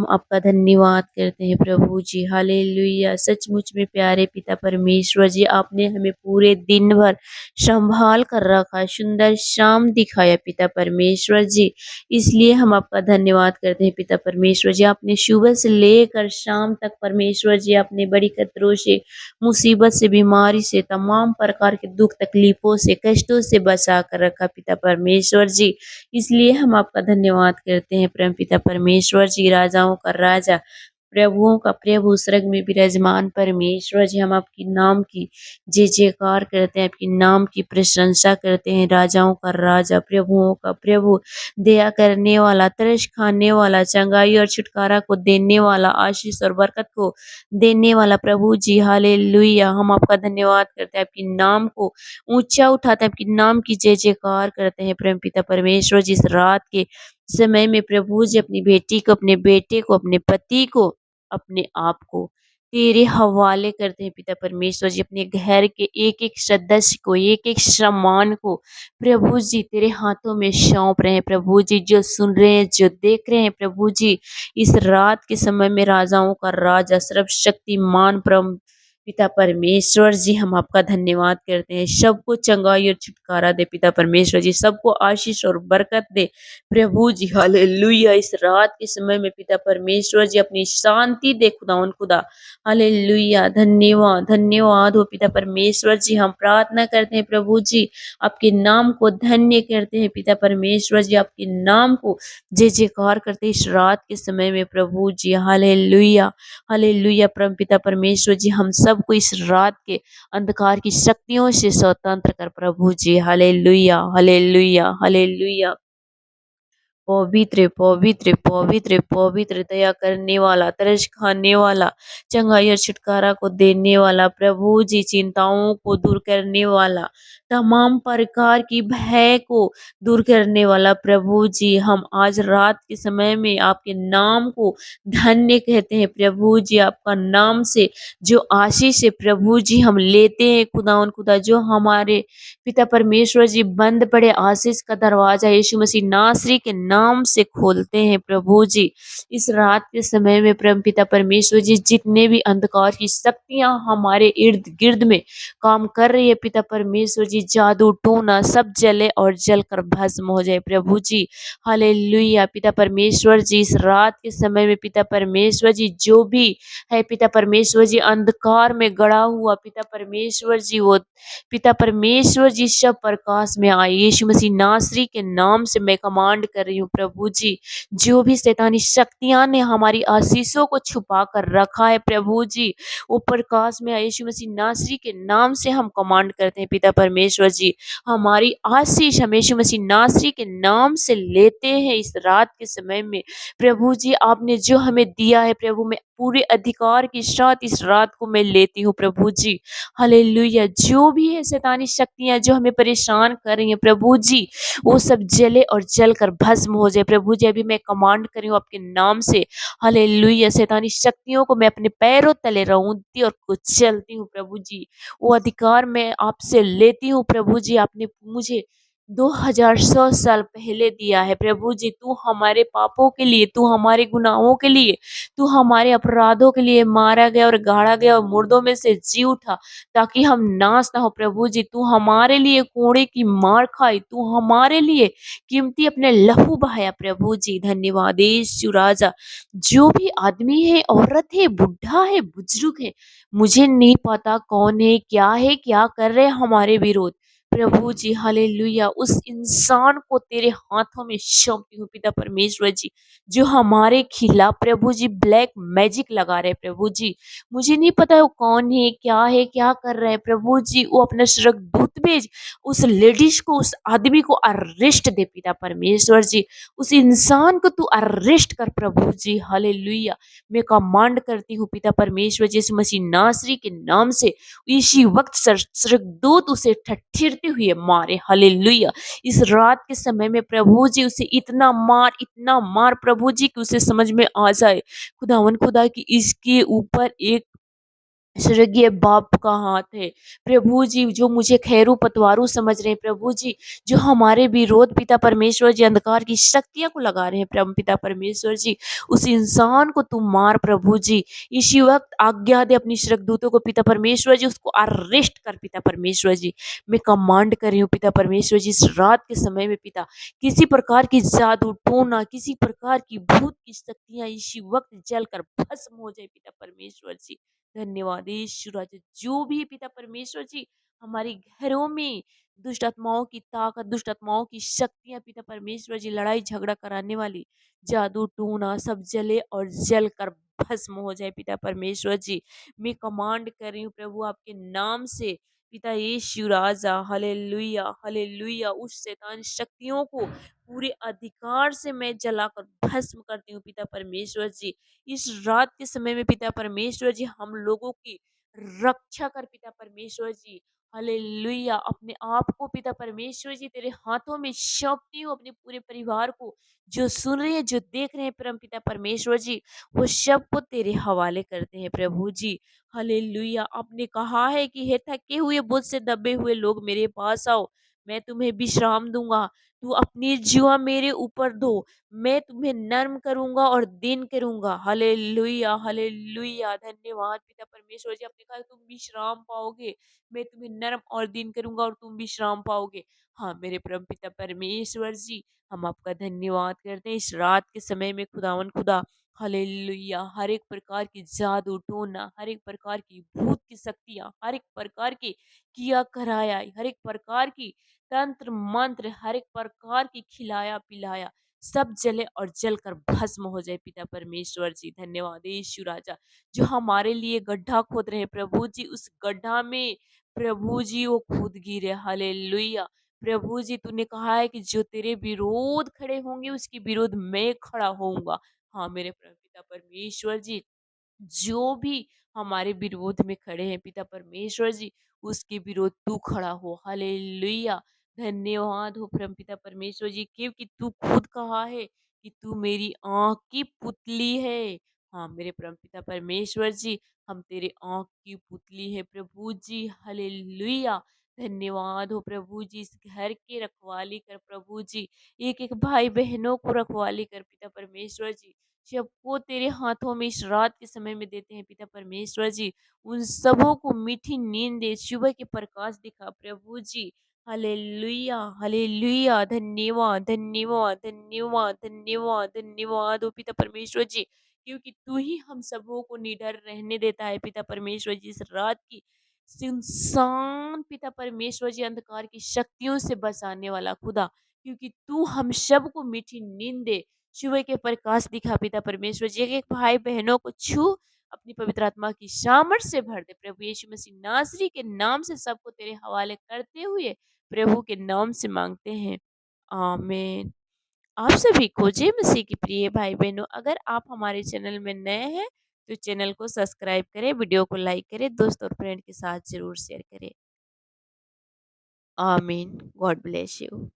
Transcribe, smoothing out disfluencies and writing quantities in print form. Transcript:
हम आपका धन्यवाद करते हैं प्रभु जी। हालेलुया। सचमुच में प्यारे पिता परमेश्वर जी, आपने हमें पूरे दिन भर संभाल कर रखा, सुंदर शाम दिखाया पिता परमेश्वर जी। इसलिए हम आपका धन्यवाद करते हैं पिता परमेश्वर जी। आपने सुबह से लेकर शाम तक परमेश्वर जी अपने बड़ी खतरों से, मुसीबत से, बीमारी से, तमाम प्रकार के दुख तकलीफों से, कष्टों से बचा कर रखा पिता परमेश्वर जी। इसलिए हम आपका धन्यवाद करते हैं परमपिता परमेश्वर जी, राजाओं का राजा, प्रभुओं का प्रभु, स्वर्ग में विराजमान परमेश्वर जी। हम आपकी नाम की जय जयकार करते हैं, आपकी नाम की प्रशंसा करते हैं। राजाओं का राजा, प्रभुओं का प्रभु, दया करने वाला, तरस खाने वाला, चंगाई और छुटकारा को देने वाला, आशीष और बरकत को देने वाला प्रभु जी। हालेलुया। हम आपका धन्यवाद करते हैं, आपके नाम को ऊंचा उठाते हैं, आपके नाम की जय जयकार करते हैं परमपिता परमेश्वर जी। इस रात के समय में प्रभु जी अपनी बेटी को, अपने बेटे को, अपने पति को, अपने आप को तेरे हवाले करते हैं पिता परमेश्वर जी। अपने घर के एक एक सदस्य को, एक एक सामान को प्रभु जी तेरे हाथों में सौंप रहे हैं प्रभु जी। जो सुन रहे हैं, जो देख रहे हैं प्रभु जी, इस रात के समय में राजाओं का राजा, सर्वशक्तिमान परम पिता परमेश्वर जी, हम आपका धन्यवाद करते हैं। सबको चंगाई और छुटकारा दे पिता परमेश्वर जी, सबको आशीष और बरकत दे प्रभु जी। हालेलुया। इस रात के समय में पिता परमेश्वर जी अपनी शांति दे खुदावन खुदा। हालेलुया। धन्यवाद, धन्यवाद हो पिता परमेश्वर जी। हम प्रार्थना करते हैं प्रभु जी, आपके नाम को धन्य करते हैं पिता परमेश्वर जी, आपके नाम को जय जयकार करते हैं इस रात के समय में प्रभु जी। Hallelujah, hallelujah. परमपिता परमेश्वर जी, हम सबको इस रात के अंधकार की शक्तियों से स्वतंत्र कर प्रभु जी। Hallelujah, hallelujah, hallelujah. पवित्र, पवित्र, पवित्र, पवित्र, दया करने वाला, तरस खाने वाला, चंगाई और छुटकारा को देने वाला प्रभु जी, चिंताओं को दूर करने वाला, तमाम प्रकार की भय को दूर करने वाला प्रभु जी। हम आज रात के समय में आपके नाम को धन्य कहते हैं प्रभु जी। आपका नाम से जो आशीष है प्रभु जी हम लेते हैं खुदा खुदा, जो हमारे पिता परमेश्वर जी बंद पड़े आशीष का दरवाजा यीशु मसीह नासरी के नाम से खोलते हैं प्रभु जी। इस रात के समय में परम पिता परमेश्वर जी, जितने भी अंधकार की शक्तियां हमारे इर्द गिर्द में काम कर रही है पिता परमेश्वर जी, जादू टोना सब जले और जल कर भस्म हो जाए प्रभु जी। हालेलुया। पिता परमेश्वर जी, इस रात के समय में पिता परमेश्वर जी, जो भी है पिता परमेश्वर जी अंधकार में गड़ा हुआ पिता परमेश्वर जी, वो पिता परमेश्वर जी सब प्रकाश में आए यीशु मसीह नासरी के नाम से मैं कमांड कर रही हूँ प्रभु जी। जो भी शैतानी शक्तियां ने हमारी आशीषों को छुपा कर रखा है प्रभु जी, वो प्रकाश में आए यीशु मसीह नासरी के नाम से हम कमांड करते हैं पिता परमेश्वर जी। हमारी आशीष हम यीशु मसीह नासरी के नाम से लेते हैं इस रात के समय में प्रभु जी। आपने जो हमें दिया है प्रभु, मैं पूरे अधिकार के साथ इस रात को मैं लेती हूँ प्रभु जी। हालेलुया। जो भी है शैतानी शक्तियां जो हमें परेशान कर रही हैं प्रभु जी, वो सब जले और जल कर भस्म हो जाए प्रभु जी। अभी मैं कमांड कर रही हूँ आपके नाम से। हालेलुया। शैतानी शक्तियों को मैं अपने पैरों तले रऊंती और कुचलती हूँ प्रभु जी। वो अधिकार मैं आपसे लेती हूँ प्रभु जी। आपने मुझे 2100 साल पहले दिया है प्रभु जी। तू हमारे पापों के लिए, तू हमारे गुनाहों के लिए, तू हमारे अपराधों के लिए मारा गया और गाड़ा गया और मुर्दों में से जी उठा ताकि हम नाश ना हो प्रभु जी। तू हमारे लिए कोड़े की मार खाई, तू हमारे लिए कीमती अपने लहू बहाया प्रभु जी। धन्यवाद यीशु राजा। जो भी आदमी है, औरत है, बुढ़ा है, बुजुर्ग है, मुझे नहीं पता कौन है, क्या कर रहे हैं हमारे विरोध प्रभु जी। हालेलुया। उस इंसान को तेरे हाथों में सौंपती हूँ पिता परमेश्वर जी, जो हमारे खिलाफ प्रभु जी ब्लैक मैजिक लगा रहे प्रभु जी। मुझे नहीं पता वो कौन है, क्या कर रहे हैं प्रभु जी। वो अपना स्वर्गदूत भेज, उस लेडीज को, उस आदमी को अरेस्ट दे पिता परमेश्वर जी। उस इंसान को तू अरेस्ट कर प्रभु जी। हालेलुया। मैं कमांड करती हूँ पिता परमेश्वर जी, यीशु मसीह नासरी के नाम से इसी वक्त स्वर्गदूत उसे ठठेरते हुए मारे। हालेलुया। इस रात के समय में प्रभु जी उसे इतना मार प्रभु जी कि उसे समझ में आ जाए खुदावन खुदा कि इसके ऊपर एक स्वर्गीय बाप का हाथ है। प्रभु जी जो मुझे खैरू पतवारू समझ रहे हैं, प्रभु जी जो हमारे विरोध पिता परमेश्वर जी अंधकार की शक्तियाँ को लगा रहे हैं, पिता परमेश्वर जी उस इंसान को तुम मार प्रभु जी। इसी वक़्त आज्ञा दे अपनी स्वर्गदूतों को पिता परमेश्वर जी, उसको अरेस्ट कर पिता परमेश्वर जी। मैं कमांड कर रही हूँ पिता परमेश्वर जी, इस रात के समय में पिता, किसी प्रकार की जादू टोना, किसी प्रकार की भूत की शक्तियाँ इसी वक़्त जलकर भस्म हो जाए पिता परमेश्वर जी। धन्यवाद यीशु राजा। जो भी पिता परमेश्वर जी हमारे घरों में दुष्ट आत्माओं की ताकत, दुष्ट आत्माओं की शक्तियां पिता परमेश्वर जी, लड़ाई झगड़ा कराने वाली जादू टूना सब जले और जल कर भस्म हो जाए पिता परमेश्वर जी। मैं कमांड कर रही हूँ प्रभु आपके नाम से पिता यीशु राजा, हालेलुया हालेलुया, उस शैतान शक्तियों को पूरे अधिकार से मैं जलाकर भस्म करती हूँ पिता परमेश्वर जी। इस रात के समय में पिता परमेश्वर जी हम लोगों की रक्षा कर पिता परमेश्वर जी। हालेलुया, अपने आप को पिता परमेश्वर जी तेरे हाथों में सौंपती हूँ, अपने पूरे परिवार को, जो सुन रहे हैं जो देख रहे हैं परम पिता परमेश्वर जी, वो सब को तेरे हवाले करते हैं प्रभु जी। हालेलुया, आपने कहा है कि हे थके हुए बोझ से दबे हुए लोग मेरे पास आओ, मैं तुम्हें विश्राम दूंगा। तू अपनी जुआ मेरे ऊपर धो, मैं तुम्हें नर्म करूँगा और दीन करूँगा। Hallelujah, hallelujah. धन्यवाद पिता परमेश्वर जी, आपने कहा तुम विश्राम पाओगे। मैं तुम्हें नर्म और दीन करूँगा और तुम विश्राम पाओगे। हाँ, मेरे परम पिता परमेश्वर जी, हम आपका धन्यवाद करते हैं इस रात के समय में खुदावन खुदा। हालेलुया, हर एक प्रकार की जादू टोना, हर एक प्रकार की भूत की शक्तियाँ, हर एक प्रकार की किया कराया, हर एक प्रकार की तंत्र मंत्र, हर एक प्रकार की खिलाया पिलाया, सब जले और जलकर भस्म हो जाए पिता परमेश्वर जी। धन्यवाद यीशु राजा, जो हमारे लिए गड्ढा खोद रहे हैं प्रभु जी, उस गड्ढा में प्रभु जी वो कूद गिरे। हालेलुया, प्रभु जी तूने कहा है कि जो तेरे विरोध खड़े होंगे उसके विरोध में खड़ा होऊंगा। हाँ मेरे पिता परमेश्वर जी, जो भी हमारे विरोध में खड़े हैं पिता परमेश्वर जी, उसके विरोध तू खड़ा हो। हालेलुया, धन्यवाद हो परमपिता परमेश्वर जी, क्योंकि तू खुद कहा है कि तू मेरी आँख की पुतली है। हाँ मेरे परमपिता परमेश्वर जी, हम तेरे आँख की पुतली है प्रभु जी। हालेलुया, धन्यवाद हो प्रभु जी, इस घर के रखवाली कर प्रभु जी, एक एक भाई बहनों को रखवाली कर पिता परमेश्वर जी, सबको तेरे हाथों में इस रात के समय में देते हैं पिता परमेश्वर जी। उन सबों को मीठी नींद दे, सुबह के प्रकाश दिखा प्रभु जी। हालेलुया, हालेलुया, धन्यवाद, धन्यवाद, धन्यवाद, धन्यवाद, धन्यवाद ओ पिता परमेश्वर जी, क्योंकि तू ही हम सबों को निडर रहने देता है पिता परमेश्वर जी। इस रात की सुनसान पिता परमेश्वर जी अंधकार की शक्तियों से बचाने वाला खुदा, क्योंकि तू हम सबको मीठी नींद दे, सुबह के प्रकाश दिखा पिता परमेश्वर जी। एक भाई बहनों को छू, अपनी पवित्र आत्मा की सामर्थ से भर दे प्रभु यीशु मसीह नासरी के नाम से सबको तेरे हवाले करते हुए प्रभु के नाम से मांगते हैं, आमीन। आप सभी को जय मसीह की प्रिय भाई बहनों, अगर आप हमारे चैनल में नए हैं तो चैनल को सब्सक्राइब करें, वीडियो को लाइक करें, दोस्त और फ्रेंड के साथ जरूर शेयर करें। आमीन। God bless you.